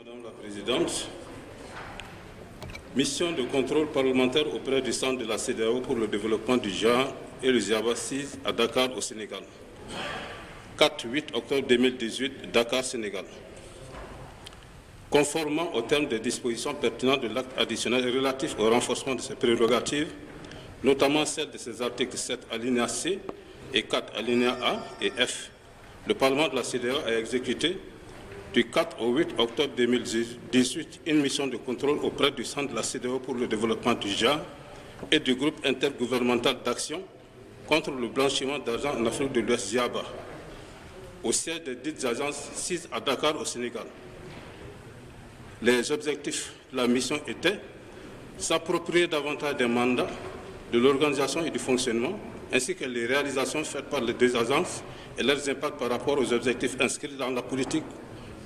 Madame la Présidente. Mission de contrôle parlementaire auprès du Centre de la CEDEAO pour le développement du genre et le Ziaba 6 à Dakar au Sénégal. 4-8 octobre 2018, Dakar, Sénégal. Conformément aux termes des dispositions pertinentes de l'acte additionnel relatif au renforcement de ses prérogatives, notamment celles de ses articles 7 alinéa C et 4 alinéa A et F, le Parlement de la CEDEAO a exécuté du 4 au 8 octobre 2018 une mission de contrôle auprès du Centre de la CEDEAO pour le développement du genre et du groupe intergouvernemental d'action contre le blanchiment d'argent en Afrique de l'Ouest Ziaba, au siège des dites agences 6 à Dakar au Sénégal. Les objectifs de la mission étaient s'approprier davantage des mandats, de l'organisation et du fonctionnement, ainsi que les réalisations faites par les deux agences et leurs impacts par rapport aux objectifs inscrits dans la politique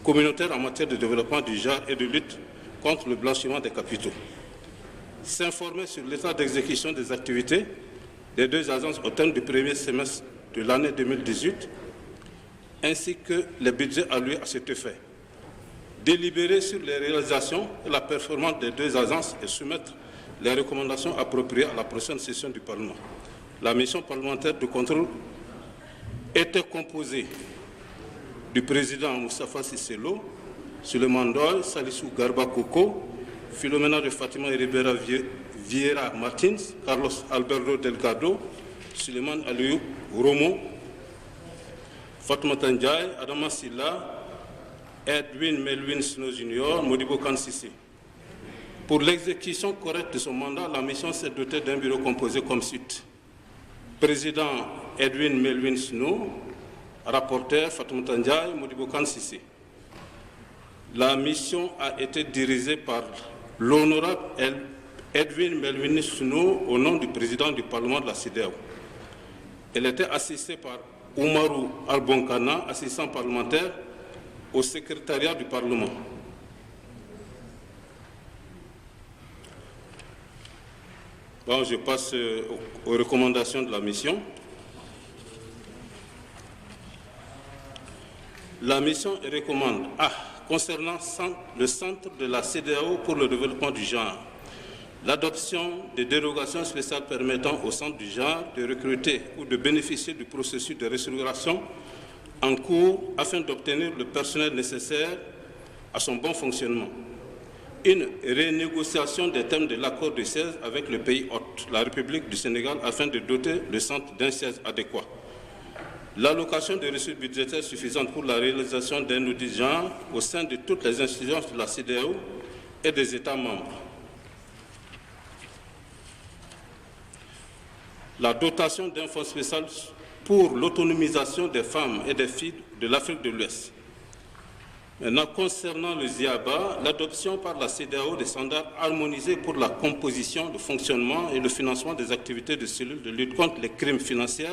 communautaire en matière de développement du genre et de lutte contre le blanchiment des capitaux. S'informer sur l'état d'exécution des activités des deux agences au terme du premier semestre de l'année 2018, ainsi que les budgets alloués à cet effet. Délibérer sur les réalisations et la performance des deux agences et soumettre les recommandations appropriées à la prochaine session du Parlement. La mission parlementaire de contrôle était composée du président Moustapha Cissé Lo, Souleymane Ndoye, Salissou Garba Koko, Philomena de Fatima Ribera Vieira Martins, Carlos Alberto Delgado, Suleiman Aliou Romo, Fatma Ndiaye, Adama Silla, Edwin Melvin Snow Jr., Modibo Kansisi. Pour l'exécution correcte de son mandat, la mission s'est dotée d'un bureau composé comme suit. Président Edwin Melvin Snow, rapporteur Fatoumata Ndiaye, Modibo Kansisi. La mission a été dirigée par l'honorable Edwin Melvin Snow au nom du président du Parlement de la CEDEAO. Elle était assistée par Oumarou Albonkana, assistant parlementaire au secrétariat du Parlement. Bon, je passe aux recommandations de la mission. La mission recommande concernant le Centre de la CEDEAO pour le développement du genre, l'adoption des dérogations spéciales permettant au Centre du genre de recruter ou de bénéficier du processus de restructuration en cours afin d'obtenir le personnel nécessaire à son bon fonctionnement. Une renégociation des termes de l'accord de siège avec le pays hôte, la République du Sénégal, afin de doter le centre d'un siège adéquat. L'allocation de ressources budgétaires suffisantes pour la réalisation d'un audit genre au sein de toutes les institutions de la CEDEAO et des États membres. La dotation d'un fonds spécial pour l'autonomisation des femmes et des filles de l'Afrique de l'Ouest. Maintenant, concernant le Ziaba, l'adoption par la CEDEAO des standards harmonisés pour la composition, le fonctionnement et le financement des activités de cellules de lutte contre les crimes financiers,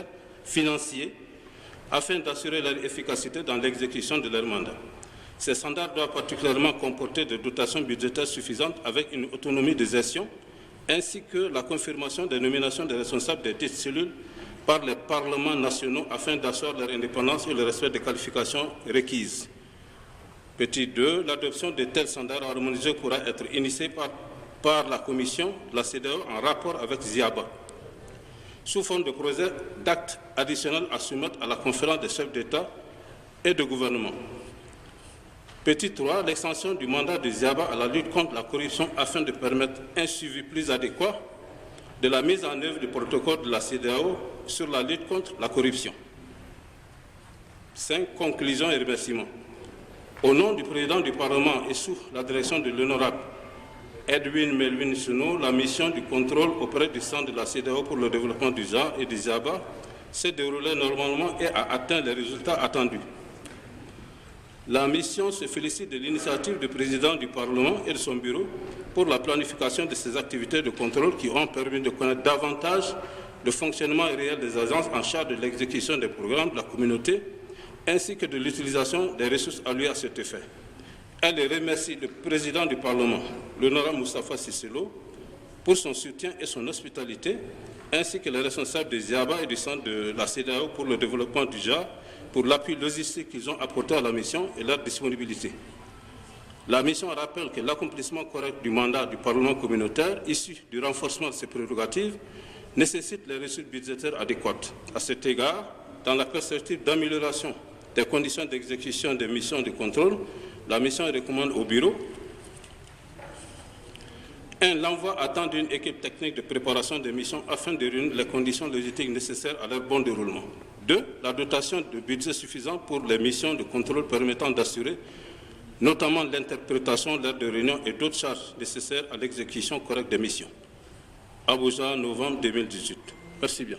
afin d'assurer leur efficacité dans l'exécution de leur mandat. Ces standards doivent particulièrement comporter des dotations budgétaires suffisantes avec une autonomie de gestion, ainsi que la confirmation des nominations des responsables des dites cellules par les parlements nationaux afin d'assurer leur indépendance et le respect des qualifications requises. Petit 2, l'adoption de tels standards harmonisés pourra être initiée par la Commission de la CEDEAO en rapport avec Ziaba, sous forme de projet d'acte additionnel à soumettre à la conférence des chefs d'État et de gouvernement. Petit 3, l'extension du mandat de Ziaba à la lutte contre la corruption afin de permettre un suivi plus adéquat de la mise en œuvre du protocole de la CEDEAO sur la lutte contre la corruption. 5, conclusions et remerciements. Au nom du président du Parlement et sous la direction de l'honorable Edwin Melvin Snow, la mission du contrôle auprès du Centre de la CEDEAO pour le développement du genre et du Ziaba s'est déroulée normalement et a atteint les résultats attendus. La mission se félicite de l'initiative du président du Parlement et de son bureau pour la planification de ces activités de contrôle qui ont permis de connaître davantage le fonctionnement réel des agences en charge de l'exécution des programmes de la communauté ainsi que de l'utilisation des ressources allouées à cet effet. Elle remercie le président du Parlement, l'honorable Moustapha Cissé Lo, pour son soutien et son hospitalité, ainsi que les responsables des Ziaba et du Centre de la CEDEAO pour le développement du genre, pour l'appui logistique qu'ils ont apporté à la mission et leur disponibilité. La mission rappelle que l'accomplissement correct du mandat du Parlement communautaire, issu du renforcement de ses prérogatives, nécessite les ressources budgétaires adéquates. À cet égard, dans la perspective d'amélioration des conditions d'exécution des missions de contrôle, la mission recommande au Bureau 1. L'envoi à temps d'une équipe technique de préparation des missions afin de réunir les conditions logistiques nécessaires à leur bon déroulement. 2. La dotation de budget suffisant pour les missions de contrôle permettant d'assurer notamment l'interprétation lors de réunions et d'autres charges nécessaires à l'exécution correcte des missions. Abuja, novembre 2018. Merci bien.